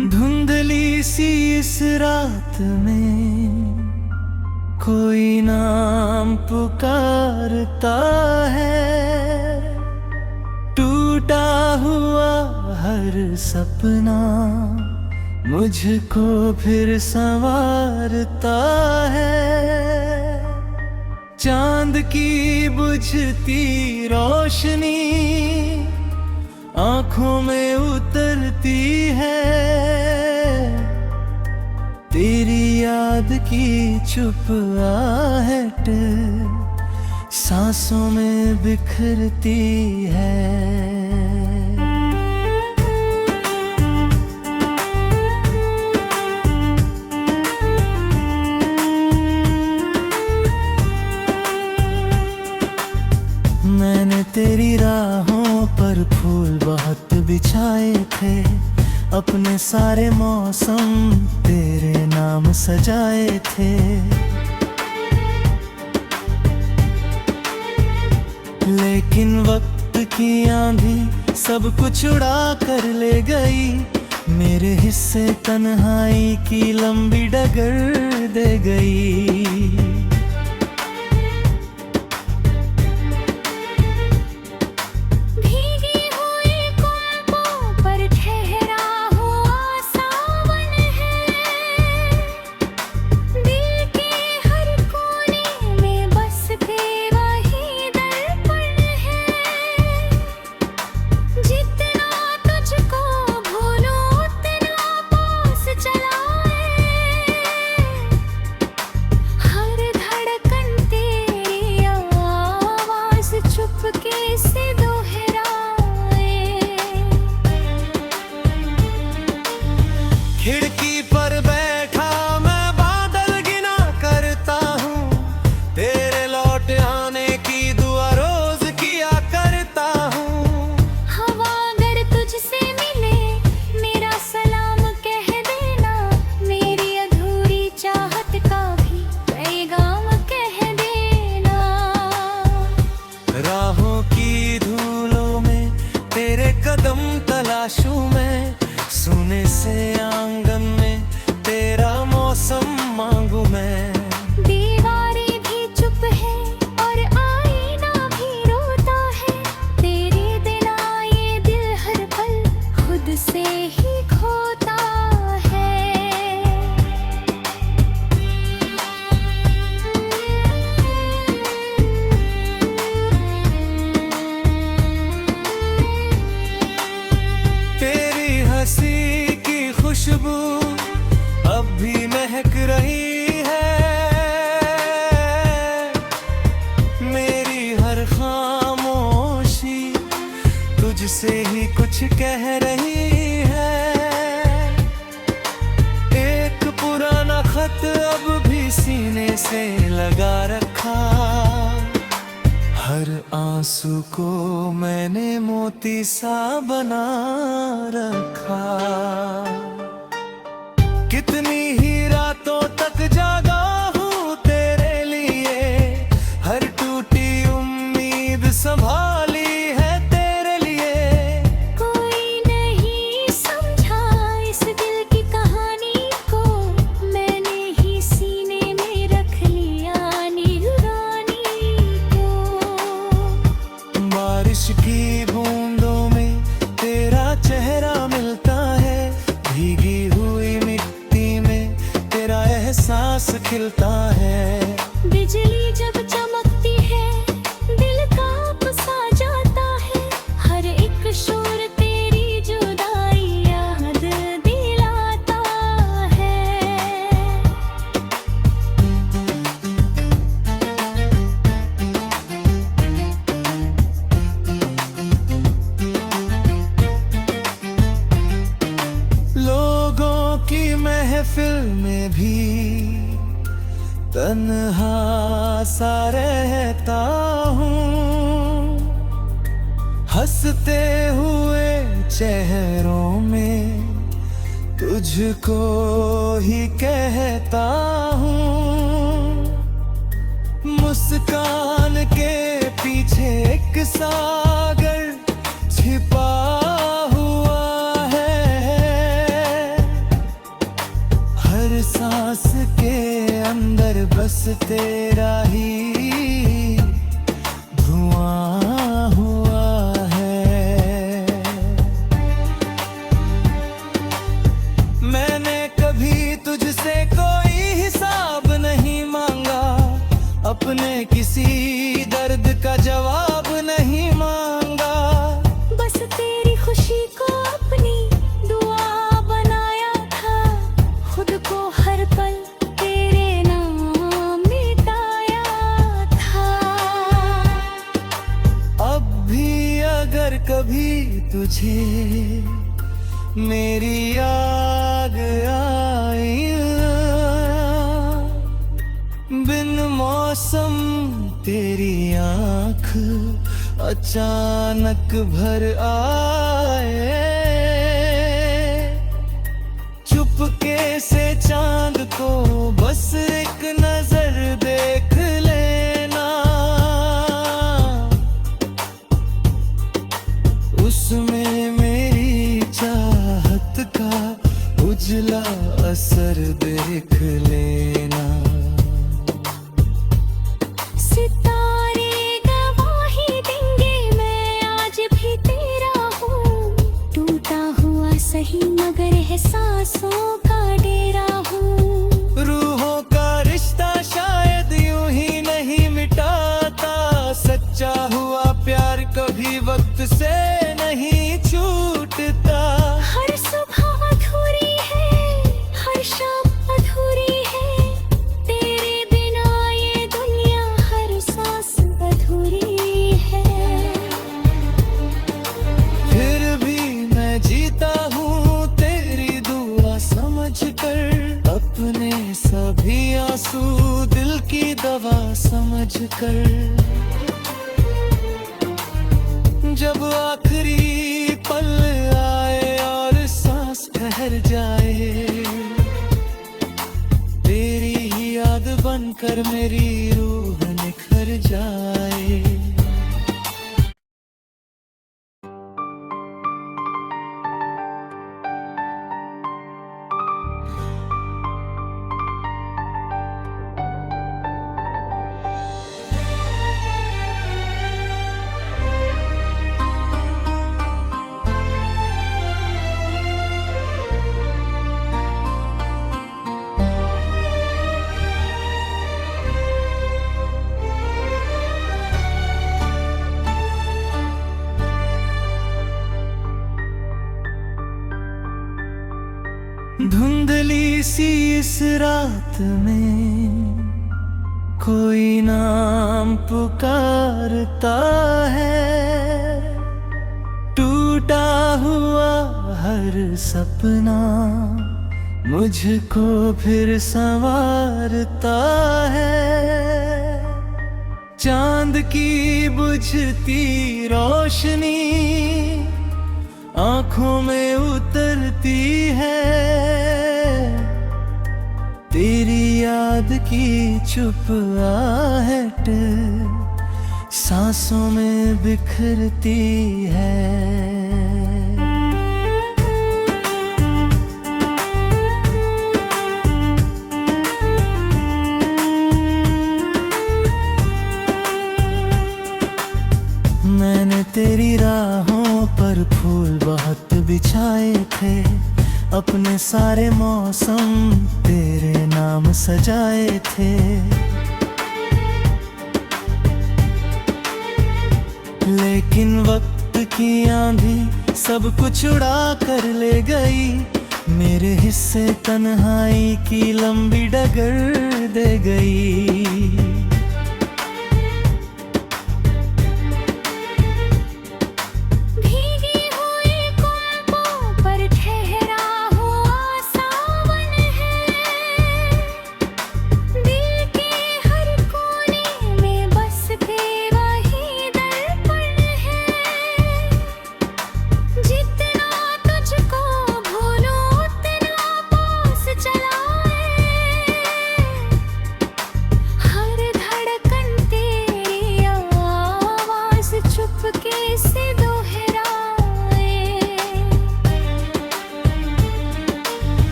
धुंधली सी इस रात में कोई नाम पुकारता है। टूटा हुआ हर सपना मुझको फिर संवारता है। चांद की बुझती रोशनी आंखों में उतरती है। तेरी याद की चुप आहट सांसों में बिखरती है। मैंने तेरी राहों पर फूल बहुत बिछाए थे, अपने सारे मौसम तेरे नाम सजाए थे। लेकिन वक्त की आंधी सब कुछ उड़ा कर ले गई। मेरे हिस्से तन्हाई की लंबी डगर दे गई। खिड़की पर बैठा मैं बादल गिना करता हूँ, तेरे लौट आने की दुआ रोज किया करता हूँ। हवा अगर तुझसे मिले मेरा सलाम कह देना, मेरी अधूरी चाहत का भी पैगाम कह देना। राहों की धूलों में तेरे कदम तलाशूं मैं, सोने से आंगन में तेरा मौसम मांगू मैं। दीवारें भी चुप है और आईना भी रोता है, तेरे बिना ये दिल हर पल खुद से ही खोता है। तेरी हंसी खुशबू अब भी महक रही है। मेरी हर खामोशी तुझसे ही कुछ कह रही है। एक पुराना खत अब भी सीने से लगा रखा, हर आंसू को मैंने मोती सा बना रखा। कितनी ही रातों तक जागा हूँ तेरे लिए, हर टूटी उम्मीद संभाली है तेरे लिए। कोई नहीं समझा इस दिल की कहानी को, मैंने ही सीने में रख लिया निगरानी को। बारिश की बूंदों में तेरा चेहरा मिलता है, भीगी हुई मिट्टी में तेरा एहसास खिलता है। बिजली जब चमकती है दिल कांप सा जाता है, हर एक शोर तेरी जुदाई याद दिलाता है। लोगों की महफिल में भी तन्हा सा रहता हूँ, हंसते हुए चेहरों में तुझको ही कहता हूँ। मुस्कान के पीछे एक सागर छिपा हुआ है। बस तेरा ही धुआं हुआ है। मैंने कभी तुझसे कोई हिसाब नहीं मांगा, अपने किसी दर्द का जवाब नहीं मांगा। बस तेरी खुशी को अपनी दुआ बनाया था, खुद को हर पल तेरे नाम मिटाया था। अब भी अगर कभी तुझे मेरी याद आई, बिन मौसम तेरी आँख अचानक भर आए, चुपके से चांद को बस एक नजर देख लेना, उसमें मेरी चाहत का उजला असर देख लेना। सितारे गवाही देंगे मैं आज भी तेरा हूँ, टूटा हुआ सही मगर एहसासों का डेरा हूँ। रूहों का रिश्ता शायद यूं ही नहीं मिटाता, सच्चा हुआ प्यार कभी वक्त से नहीं छूटता। हर सुबह अधूरी है, हर शाम अधूरी है, तेरे बिना ये दुनिया हर सांस अधूरी है। फिर भी मैं जीता हूँ तेरी दुआ समझ कर, अपने सभी आंसू दिल की दवा समझ कर। जब आखिरी पल आए और सांस ठहर जाए, तेरी ही याद बनकर मेरी रूह निखर जाए। धुंधली सी इस रात में कोई नाम पुकारता है, टूटा हुआ हर सपना मुझको फिर संवारता है। चांद की बुझती रोशनी आंखों में उतरती है, तेरी याद की चुप आहट सांसों में बिखरती है। मैंने तेरी राहों पर फूल बहुत बिछाए थे, अपने सारे मौसम तेरे नाम सजाए थे। लेकिन वक्त की आंधी सब कुछ उड़ा कर ले गई, मेरे हिस्से तन्हाई की लंबी डगर दे गई।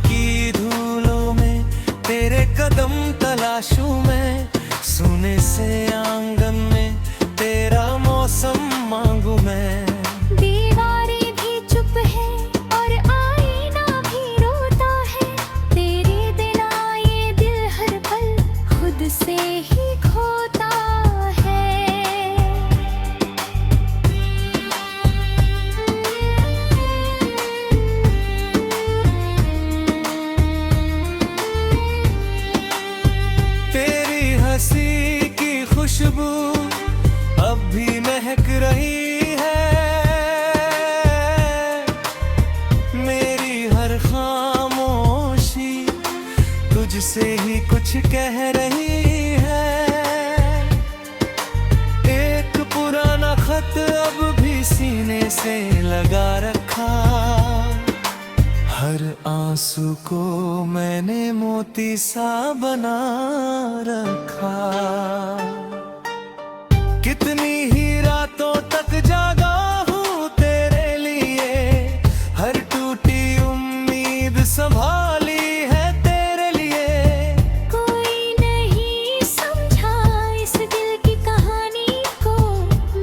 की धूलों में तेरे कदम तलाशूं मैं, सोने से आंगन में तेरा मौसम मांगू मैं। दीवारें भी चुप है और आईना भी रोता है, तेरे बिना ये दिल हर पल खुद से ही खोता है। तेरी हंसी की खुशबू अब भी महक रही है, मेरी हर खामोशी तुझसे ही कुछ कह रही है। एक पुराना खत अब भी सीने से लगा रखा, हर आंसू को मैंने मोती सा बना रखा। कितनी ही रातों तक जागा हूँ तेरे लिए, हर टूटी उम्मीद संभाली है तेरे लिए। कोई नहीं समझा इस दिल की कहानी को,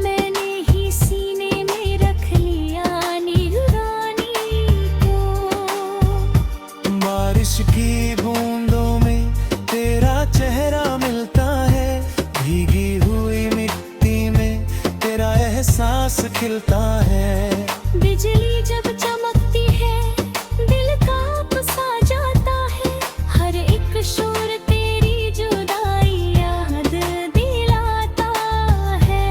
मैंने ही सीने में रख लिया निगरानी को। बारिश की बूंदों में तेरा चेहरा मिलता है, भीगी हुई मिट्टी में तेरा एहसास खिलता है। बिजली जब चमकती है दिल कांप सा जाता है, हर एक शोर तेरी जुदाई याद दिलाता है।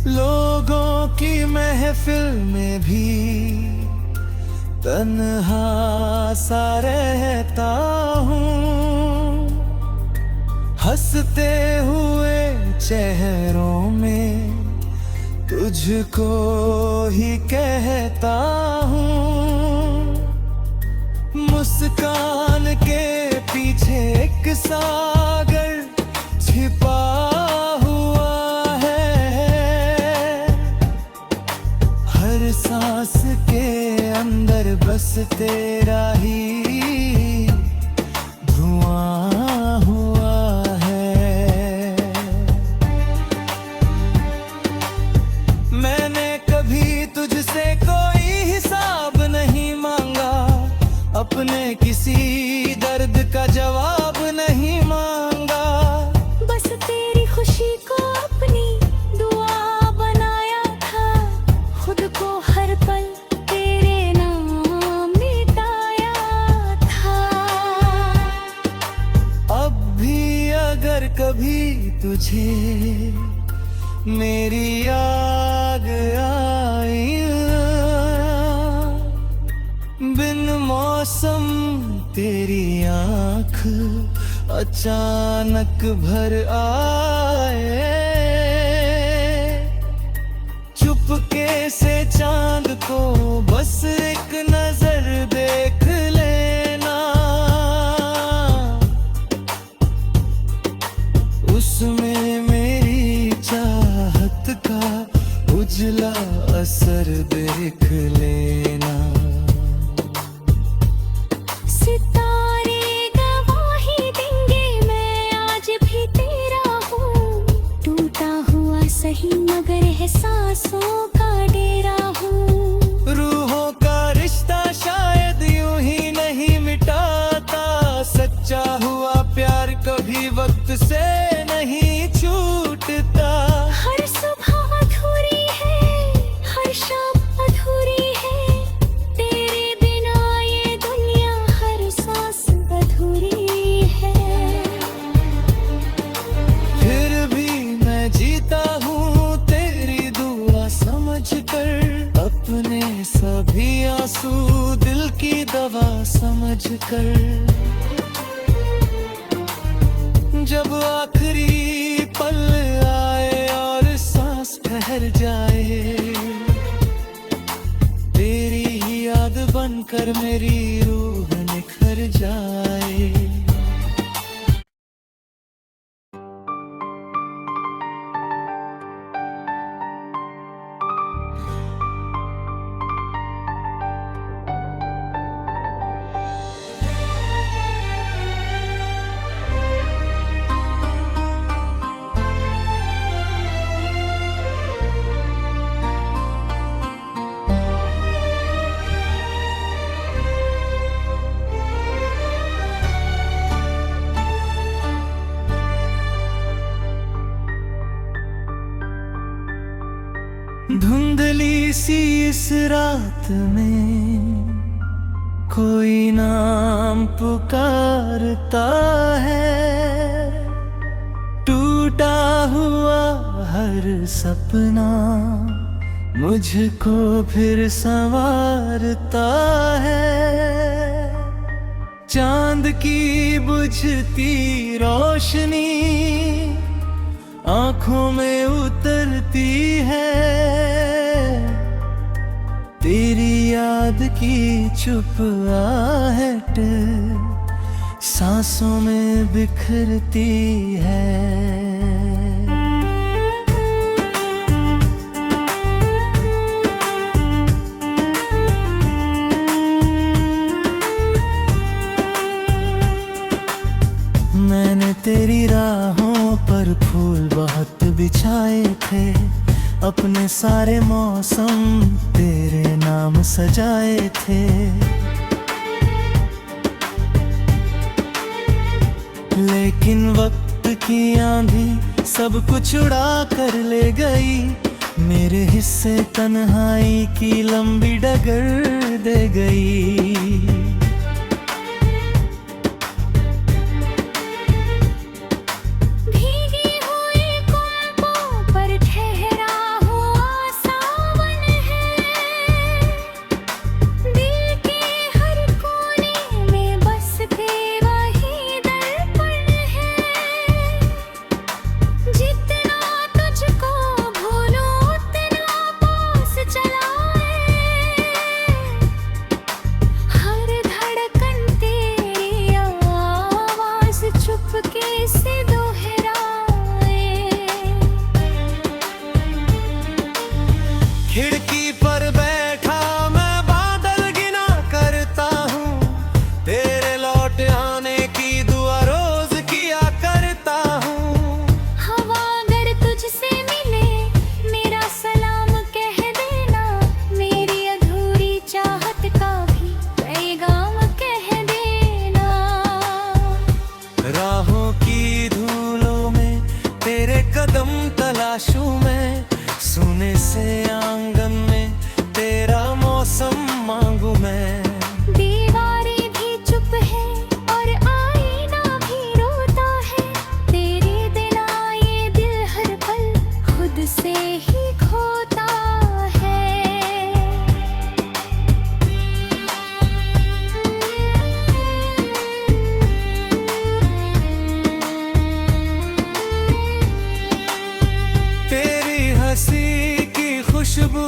लोगों की महफिल में भी तन्हा सा रहता हूँ, हंसते हुए चेहरों में तुझको ही कहता हूँ। मुस्कान के पीछे एक सागर छिपा हुआ है, हर सांस के अंदर बस तेरा ही धुआं हुआ है। मैंने कभी तुझसे कोई हिसाब नहीं मांगा, अपने किसी दर्द का जवाब नहीं मांगा। बस तेरी खुशी को अपनी दुआ बनाया था, खुद को हर पल तेरे नाम मिटाया था। अब भी अगर कभी तुझे मेरी याद आई, बिन मौसम तेरी आँख अचानक भर आए, चुपके से चांद को बस एक नजर देख लेना, उसमें मेरी चाहत का उजला असर देख लेना। सितारे गवाही देंगे मैं आज भी तेरा हूँ, टूटा हुआ सही मगर एहसासों का डेरा हूँ। रूहों का रिश्ता शायद यूं ही नहीं मिटाता, सच्चा हुआ प्यार कभी वक्त से नहीं छूटता। हर सुबह अधूरी है, हर शाम अधूरी है, तेरे बिना ये दुनिया हर सांस अधूरी है। फिर भी मैं जीता हूँ तेरी दुआ समझ कर, अपने सभी आंसू दिल की दवा समझ कर। जब आखिरी पल आए और सांस ठहर जाए, तेरी ही याद बनकर मेरी रूह निखर जाए। धुंधली सी इस रात में कोई नाम पुकारता है, टूटा हुआ हर सपना मुझको फिर संवारता है। चांद की बुझती रोशनी आंखों में उतरती है, तेरी याद की चुप आहट सांसों में बिखरती है। मैंने तेरी राहों पर फूल बहुत बिछाए थे, अपने सारे मौसम तेरे नाम सजाए थे। लेकिन वक्त की आंधी सब कुछ उड़ा कर ले गई, मेरे हिस्से तन्हाई की लंबी डगर दे गई। खिड़की पर बैठा मैं बादल गिना करता हूँ, तेरे लौट आने की दुआ रोज किया करता हूँ। हवा अगर तुझसे मिले मेरा सलाम कह देना, मेरी अधूरी चाहत का भी पैगाम कह देना। राहों की धूलों में तेरे कदम तलाशूं मैं, सुने से आंगन में तेरा मौसम मांगू मैं। दीवारें भी चुप है और आईना भी रोता है, तेरे बिना ये दिल हर पल खुद से ही खोता है। तेरी हंसी खुशबू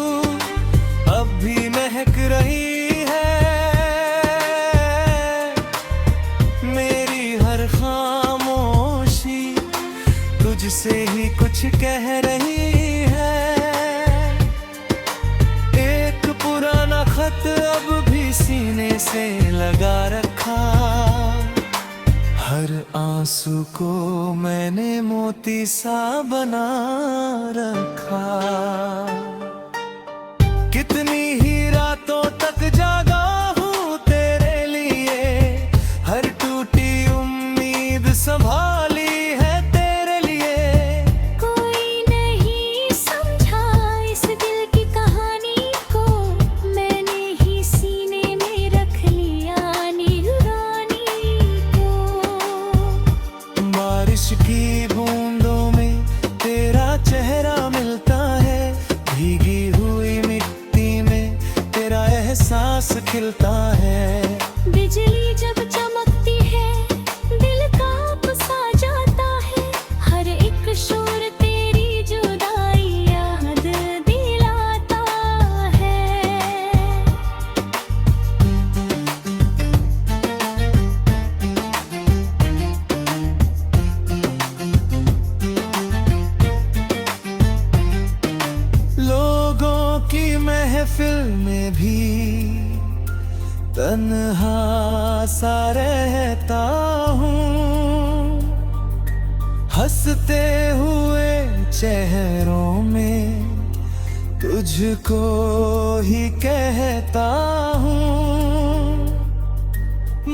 अब भी महक रही है, मेरी हर खामोशी तुझसे ही कुछ कह रही है। एक पुराना खत अब भी सीने से लगा रखा, हर आंसू को मैंने मोती सा बना रखा। कितनी ही रातों तक जागा हूँ तेरे लिए, हर टूटी उम्मीद संभाली है तेरे लिए। कोई नहीं समझा इस दिल की कहानी को, मैंने ही सीने में रख लिया निगरानी को। बारिश की बूंदों में तेरा चेहरा मिलता है, भीगी हुई मिट्टी में तेरा एहसास खिलता है। बिजली जब चमकती है दिल कांप सा जाता है, हर एक शोर तेरी जुदाई याद दिलाता है। लोगों की महफिल में भी तन्हा सा रहता हूँ, हंसते हुए चेहरों में तुझको ही कहता हूँ।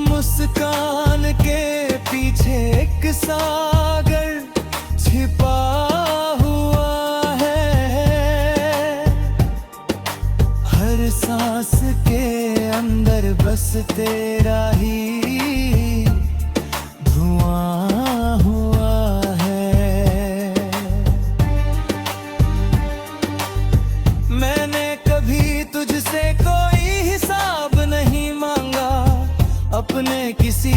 मुस्कान के पीछे एक सागर छिपा हुआ है, बस तेरा ही धुआं हुआ है। मैंने कभी तुझसे कोई हिसाब नहीं मांगा, अपने किसी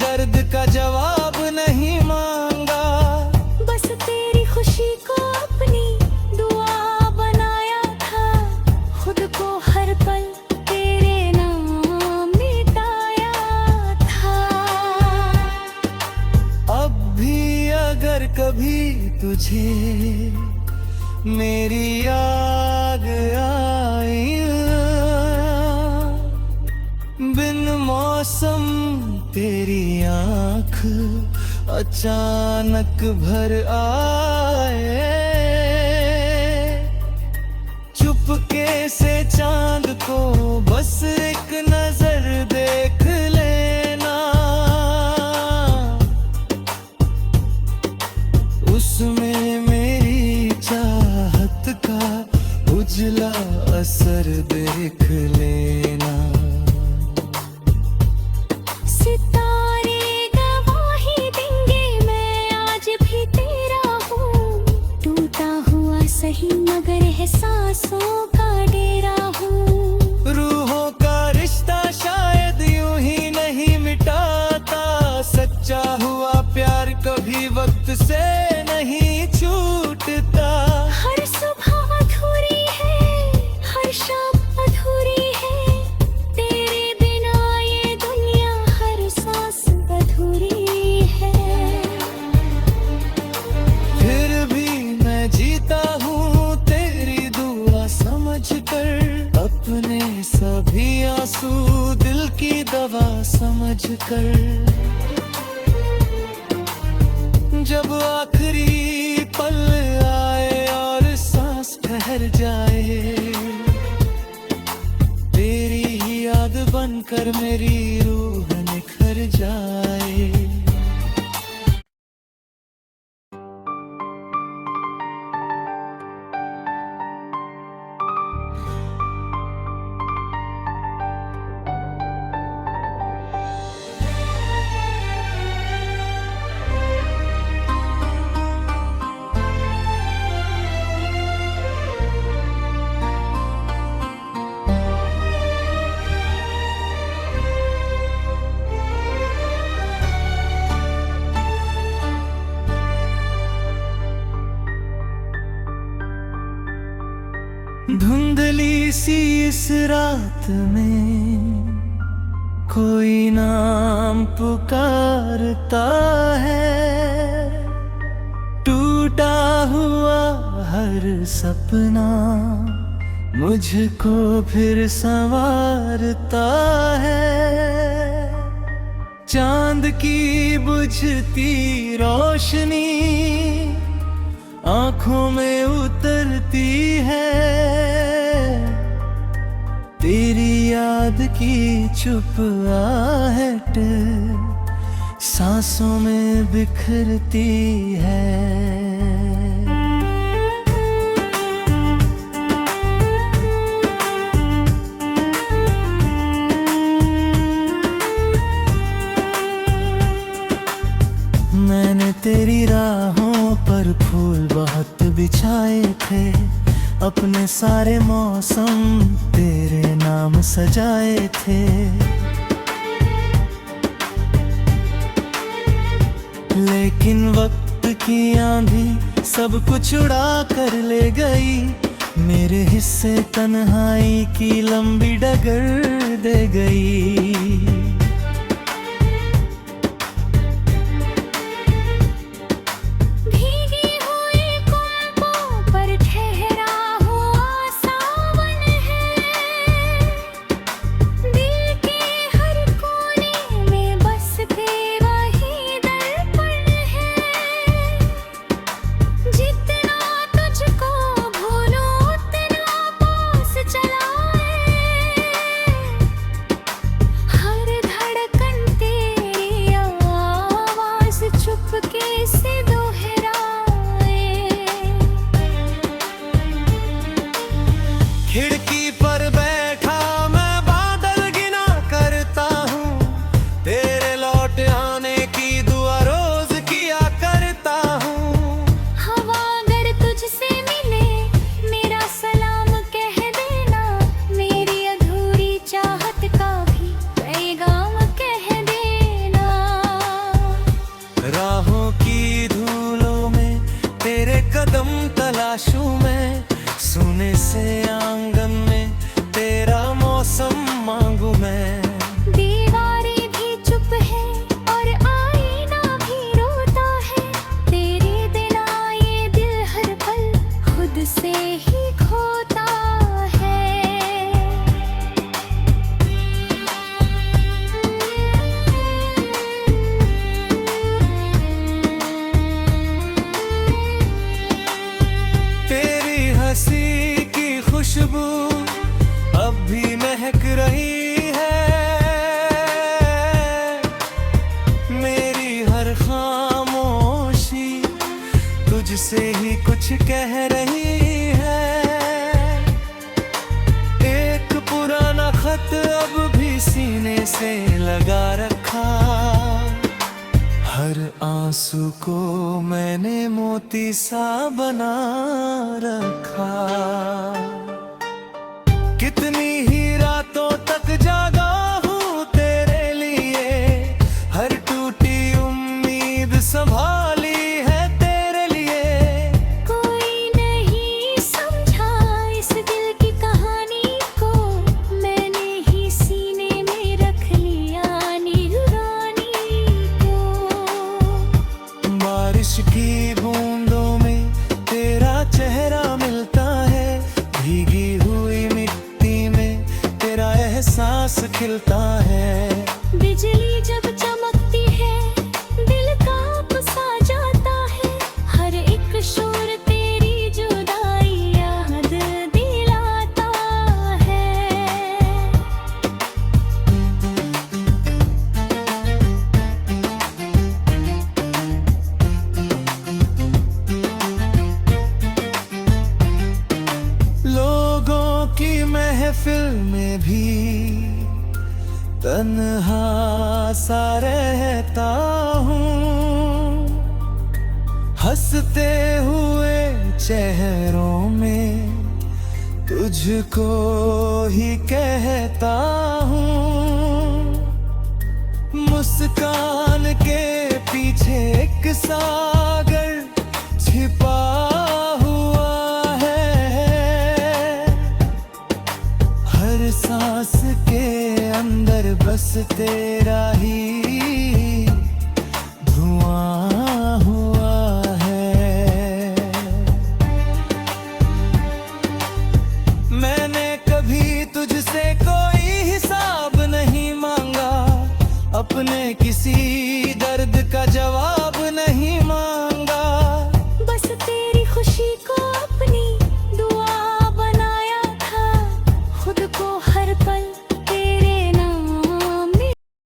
दर्द का जवाब नहीं मांगा। बस तेरी खुशी को अपनी दुआ बनाया था, खुद को हर पल तेरे नाम मिटाया था। अब भी अगर कभी तुझे मेरी याद आई, बिन मौसम तेरी आँख अचानक भर आए, चुपके से चांद को बस एक नजर देख लेना, उसमें मेरी चाहत का उजला असर देख लेना। सितारे गवाही देंगे मैं आज भी तेरा हूँ, टूटा हुआ सही मगर है सांसों का डेरा हूँ। रूहों का रिश्ता शायद यूं ही नहीं मिटाता, सच्चा हुआ प्यार कभी वक्त से नहीं छूटता। हर सुबह अधूरी है, हर शाम अधूरी है, तेरे बिना ये दुनिया हर सांस अधूरी है। फिर भी मैं जीता हूँ तेरी दुआ समझ कर, अपने सभी आंसू दिल की दवा समझ कर। जब आखिरी पल आए और सांस ठहर जाए, तेरी ही याद बनकर मेरी रूह निखर जाए। धुंधली सी इस रात में कोई नाम पुकारता है, टूटा हुआ हर सपना मुझको फिर संवारता है। चांद की बुझती रोशनी आंखों में उतरती है, तेरी याद की चुप आहट सांसों में बिखरती है। मैंने तेरी राहों पर फूल बहुत बिछाए थे, अपने सारे मौसम तेरे नाम सजाए थे। लेकिन वक्त की आंधी सब कुछ उड़ा कर ले गई, मेरे हिस्से तन्हाई की लंबी डगर दे गई। तलाशूं मैं, सोने से आंगन में तेरा मौसम मांगू मैं। दीवारें भी चुप है और आईना भी रोता है, तेरे बिना ये दिल हर पल खुद से ही खोता है। तेरी हंसी की खुशबू अब भी महक रही है, मेरी हर खामोशी तुझसे ही कुछ कह रही है। एक पुराना खत अब भी सीने से लगा रखा, हर आंसू को मैंने मोती सा बना रखा। कितनी ही रातों तक जागा हूँ तेरे लिए, हर टूटी उम्मीद संभाली है तेरे लिए। कोई नहीं समझा इस दिल की कहानी को, मैंने ही सीने में रख लिया निगरानी को। बारिश की बूंदों में तेरा चेहरा मिलता है, भीगी हुई मिट्टी में तेरा एहसास खिलता है। बिजली जब चमकती है दिल कांप सा जाता है, हर एक शोर तेरी जुदाई याद दिलाता है। लोगों की महफिल में भी तन्हा सा रहता हूँ, हंसते हुए चेहरों में तुझको ही कहता हूँ। मुस्कान के पीछे एक सागर छिपा हुआ है, हर सांस के अंदर बस तेरा ही